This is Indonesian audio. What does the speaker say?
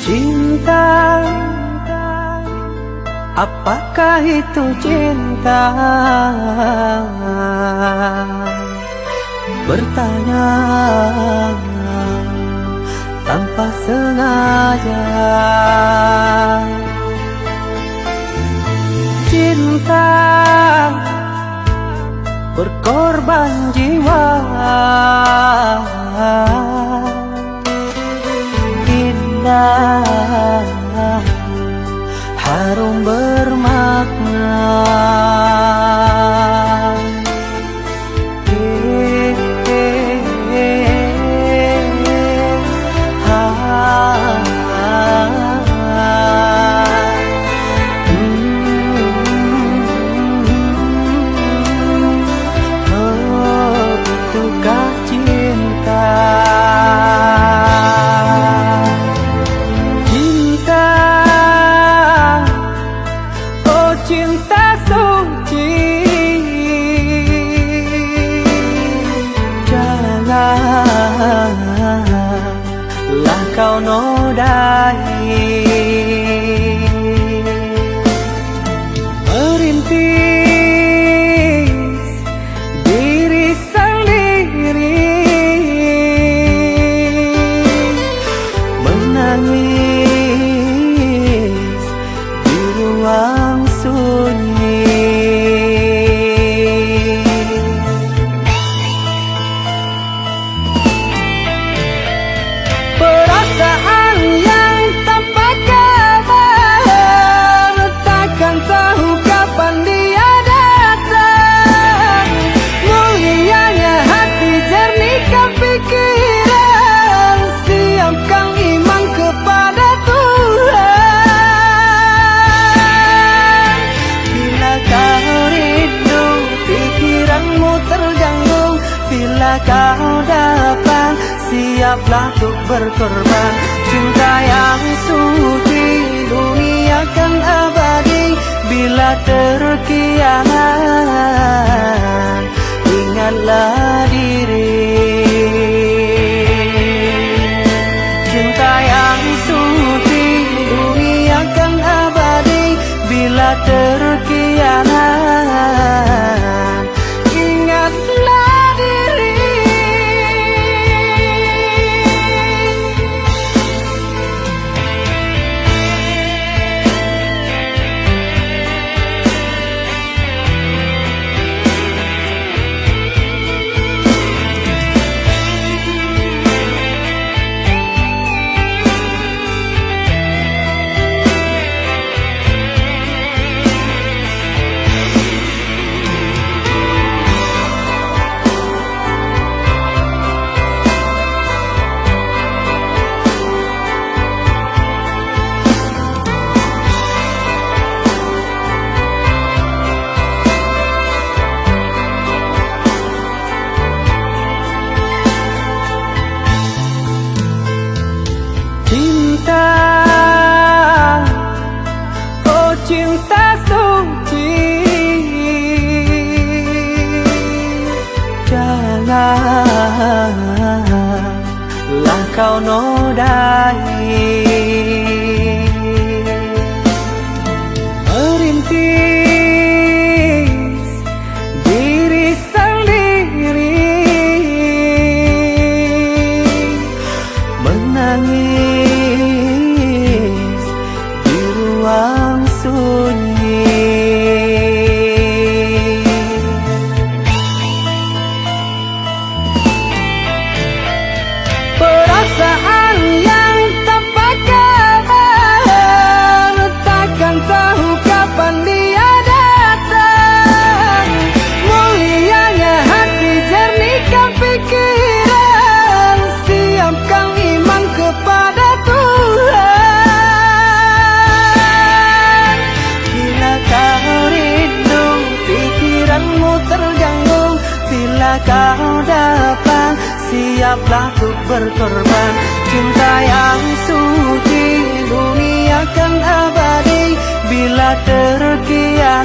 Cinta, apakah itu cinta? Bertanya tanpa sengaja. Cinta berkorban jiwa, indah, harum bermakna. Itukah cinta? Cinta, oh cinta suci, janganlah kau nodai. Merintis diri sendiri, menangis di ruang sunyi. Perasaan yang tanpa kabar, takkan tahu kapan dia datang. Mulianya hati, jernihkan pikiran, siapkan iman kepada Tuhan. Bila kau rindu, pikiranmu terganggu, bila kau datang, siaplah untuk berkorban. Cinta yang suci, dunia kan abadi. Bila terkianat, ingatlah diri. Cinta yang suci, dunia kan abadi. Bila terkianat, ingatlah diri. Cinta, oh cinta suci, janganlah kau nodai. Merintis diri sendiri, menangis di ruang sunyi. Perasaan yang tanpa kabar, takkan tahu kapan dia datang. Mulianya hati, jernihkan pikiran, siapkan iman kepada Tuhan. Bila kau rindu, pikiranmu terganggu, bila kau datang, siaplah untuk berkorban. Cinta yang suci, dunia kan abadi. Bila terkianat,